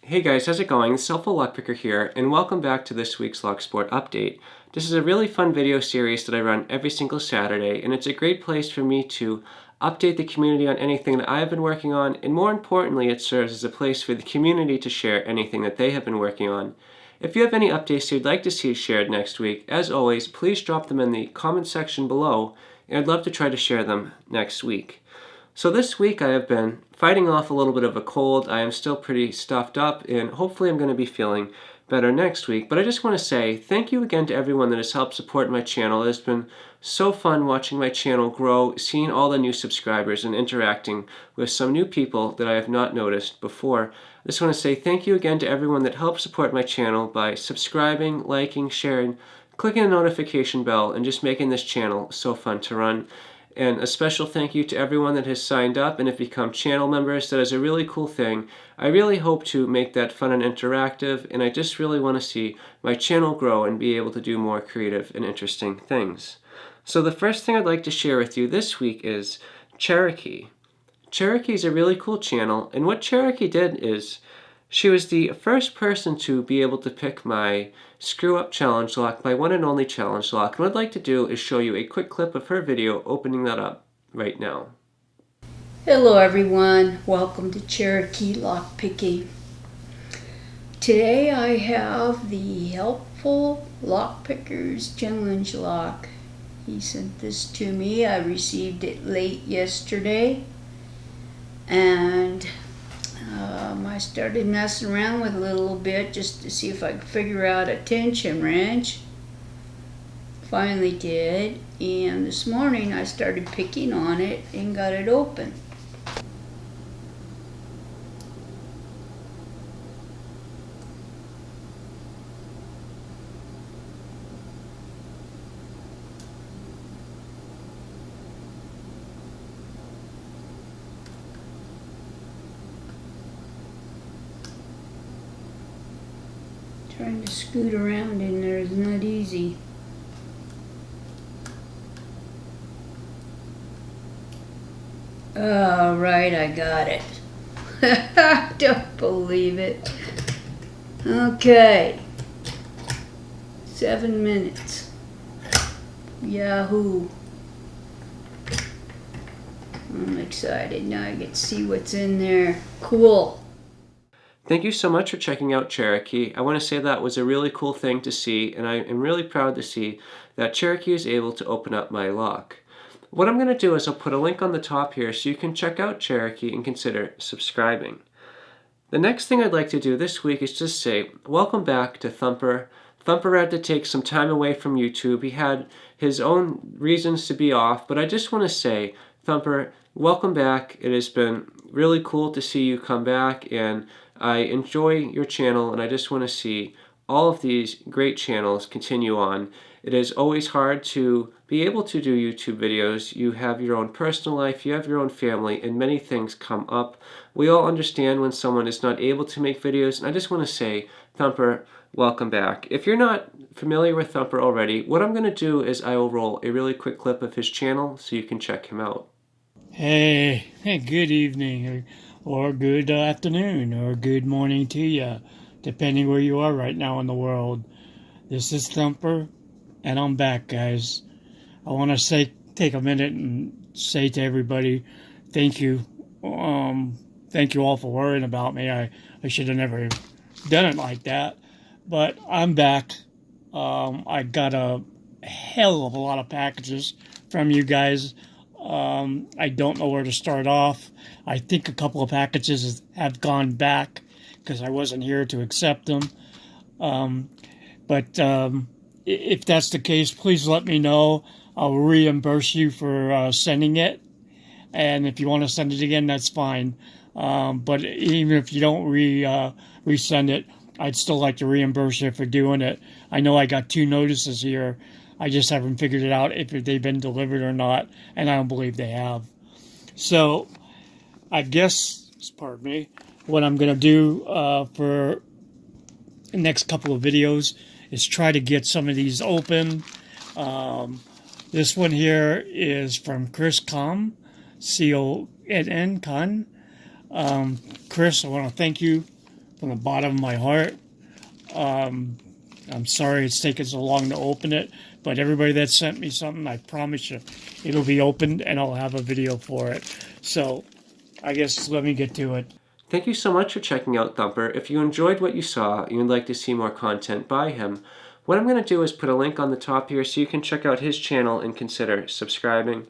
Hey guys, how's it going? It's HelpfulLockPicker here, and welcome back to this week's Locksport update. This is a really fun video series that I run every single Saturday, and it's a great place for me to update the community on anything that I've been working on, and more importantly, it serves as a place for the community to share anything that they have been working on. If you have any updates you'd like to see shared next week, as always, please drop them in the comment section below, and I'd love to try to share them next week. So this week I have been fighting off a little bit of a cold. I am still pretty stuffed up, and hopefully I'm going to be feeling better next week. But I just want to say thank you again to everyone that has helped support my channel. It has been so fun watching my channel grow, seeing all the new subscribers and interacting with some new people that I have not noticed before. I just want to say thank you again to everyone that helped support my channel by subscribing, liking, sharing, clicking the notification bell, and just making this channel so fun to run. And a special thank you to everyone that has signed up and have become channel members. That is a really cool thing. I really hope to make that fun and interactive, and I just really want to see my channel grow and be able to do more creative and interesting things. So the first thing I'd like to share with you this week is Cherokee. Cherokee is a really cool channel, and what Cherokee did is she was the first person to be able to pick my Screw Up Challenge Lock, my one and only challenge lock. And what I'd like to do is show you a quick clip of her video opening that up right now. Hello everyone, welcome to Cherokee Lockpicking. Today I have the Helpful Lockpicker's challenge lock. He sent this to me. I received it late yesterday, and I started messing around with it a little bit just to see if I could figure out a tension wrench. Finally did, and this morning I started picking on it and got it open. Trying to scoot around in there is not easy. All right, I got it. I don't believe it. Okay. 7 minutes. Yahoo. I'm excited. Now I get to see what's in there. Cool. Thank you so much for checking out Cherokee. I want to say that was a really cool thing to see, and I am really proud to see that Cherokee is able to open up my lock. What I'm going to do is I'll put a link on the top here so you can check out Cherokee and consider subscribing. The next thing I'd like to do this week is just say welcome back to Thumper. Thumper had to take some time away from YouTube. He had his own reasons to be off, but I just want to say, Thumper, welcome back. It has been really cool to see you come back, and I enjoy your channel, and I just want to see all of these great channels continue on. It is always hard to be able to do YouTube videos. You have your own personal life, you have your own family, and many things come up. We all understand when someone is not able to make videos, and I just want to say, Thumper, welcome back. If you're not familiar with Thumper already, what I'm going to do is I will roll a really quick clip of his channel so you can check him out. Hey, good evening, or good afternoon, or good morning to you, depending where you are right now in the world. This is Thumper, and I'm back, guys. I want to take a minute and say to everybody, thank you. Thank you all for worrying about me. I should have never done it like that, but I'm back. I got a hell of a lot of packages from you guys. I don't know where to start off. I think a couple of packages have gone back because I wasn't here to accept them. But if that's the case, please let me know. I'll reimburse you for sending it. And if you want to send it again, that's fine. But even if you don't resend it, I'd still like to reimburse you for doing it. I know I got 2 notices here. I just haven't figured it out if they've been delivered or not, and I don't believe they have. So, I guess, pardon me, what I'm going to do for the next couple of videos is try to get some of these open. This one here is from Chris Com, C-O-N-N, Con. Chris, I want to thank you from the bottom of my heart. I'm sorry it's taken so long to open it, but everybody that sent me something, I promise you, it'll be opened and I'll have a video for it. So I guess let me get to it. Thank you so much for checking out Thumper. If you enjoyed what you saw and you'd like to see more content by him, what I'm going to do is put a link on the top here so you can check out his channel and consider subscribing.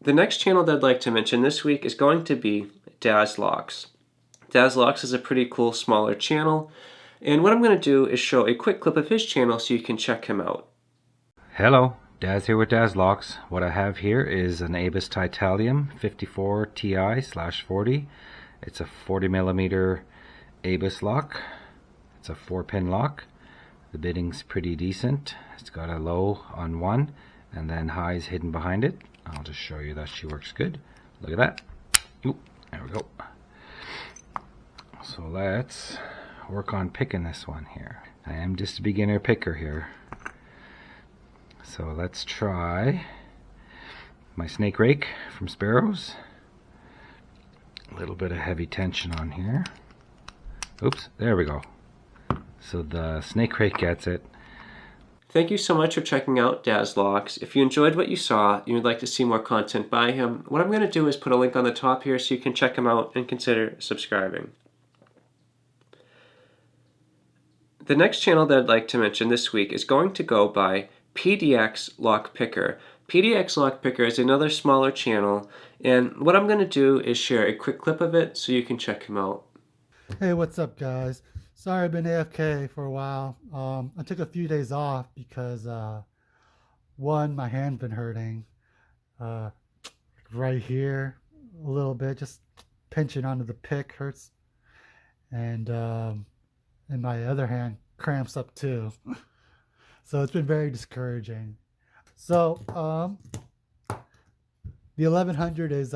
The next channel that I'd like to mention this week is going to be Daz Locks. Daz Locks is a pretty cool smaller channel, and what I'm going to do is show a quick clip of his channel so you can check him out. Hello, Daz here with Daz Locks. What I have here is an Abus Titanium 54 Ti/40. It's a 40mm Abus lock. It's a 4-pin lock. The bitting's pretty decent. It's got a low on one and then highs hidden behind it. I'll just show you that she works good. Look at that. Oop, there we go. So let's work on picking this one here. I am just a beginner picker here. So let's try my snake rake from Sparrows. A little bit of heavy tension on here. Oops, there we go. So the snake rake gets it. Thank you so much for checking out Daz Locks. If you enjoyed what you saw and you'd like to see more content by him, what I'm going to do is put a link on the top here so you can check him out and consider subscribing. The next channel that I'd like to mention this week is going to go by PDX Lockpicker. PDX Lockpicker is another smaller channel, and what I'm going to do is share a quick clip of it so you can check him out. Hey, what's up, guys? Sorry I've been AFK for a while. I took a few days off because one, my hand's been hurting right here a little bit, just pinching onto the pick hurts, and my other hand cramps up too. So it's been very discouraging. So the 1100 is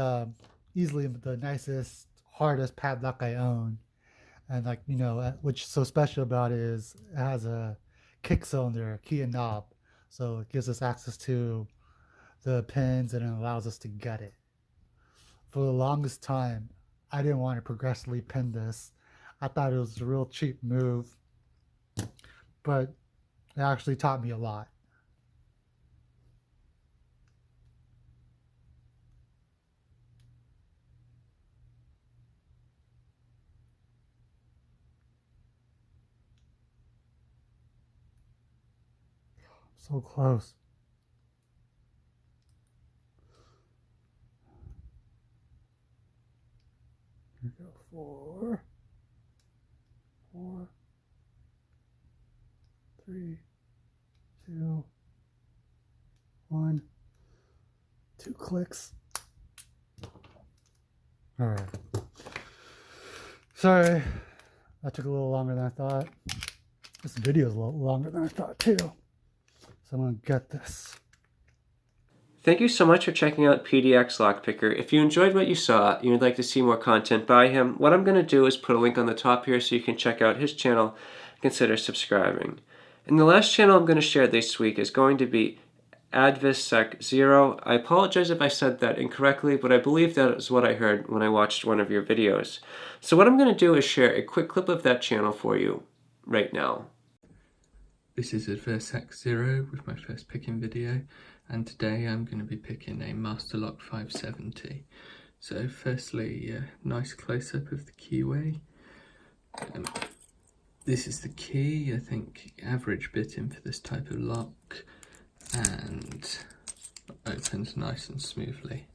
easily the nicest, hardest padlock I own. And like, you know, what's so special about it is it has a kick cylinder, a key and knob. So it gives us access to the pins and it allows us to gut it. For the longest time, I didn't want to progressively pin this. I thought it was a real cheap move, but it actually taught me a lot. So close. Here we go. 4, 4, 3, 2, 1. 2 clicks. All right. Sorry, that took a little longer than I thought. This video is a little longer than I thought too. So I'm going to get this. Thank you so much for checking out PDX Lockpicker. If you enjoyed what you saw and you'd like to see more content by him, what I'm going to do is put a link on the top here so you can check out his channel and consider subscribing. And the last channel I'm going to share this week is going to be AdvisSec0. I apologize if I said that incorrectly, but I believe that is what I heard when I watched one of your videos. So what I'm going to do is share a quick clip of that channel for you right now. This is AdvisSec0 with my first picking video, and today I'm going to be picking a Master Lock 570. So firstly, a nice close-up of the keyway. This is the key, I think average bitting for this type of lock, and opens nice and smoothly.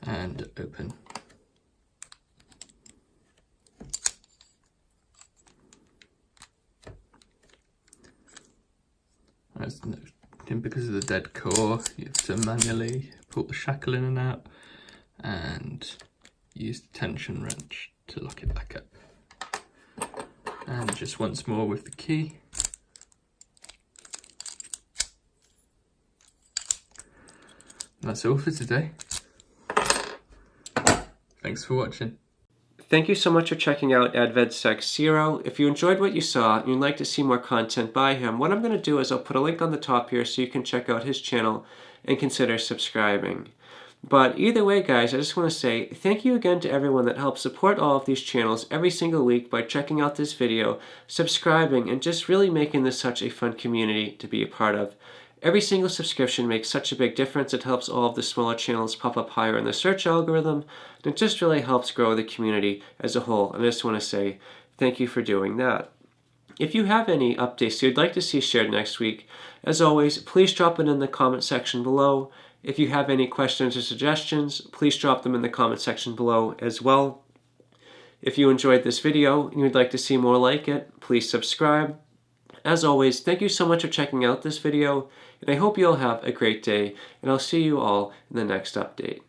And open. Because of the dead core, you have to manually pull the shackle in and out and use the tension wrench to lock it back up. And just once more with the key. And that's all for today. Thanks for watching. Thank you so much for checking out AdvedSec0. If you enjoyed what you saw and you'd like to see more content by him, what I'm going to do is I'll put a link on the top here so you can check out his channel and consider subscribing. But either way, guys, I just want to say thank you again to everyone that helps support all of these channels every single week by checking out this video, subscribing, and just really making this such a fun community to be a part of. Every single subscription makes such a big difference. It helps all of the smaller channels pop up higher in the search algorithm, and it just really helps grow the community as a whole. And I just want to say thank you for doing that. If you have any updates you'd like to see shared next week, as always, please drop it in the comment section below. If you have any questions or suggestions, please drop them in the comment section below as well. If you enjoyed this video and you'd like to see more like it, please subscribe. As always, thank you so much for checking out this video, and I hope you all have a great day, and I'll see you all in the next update.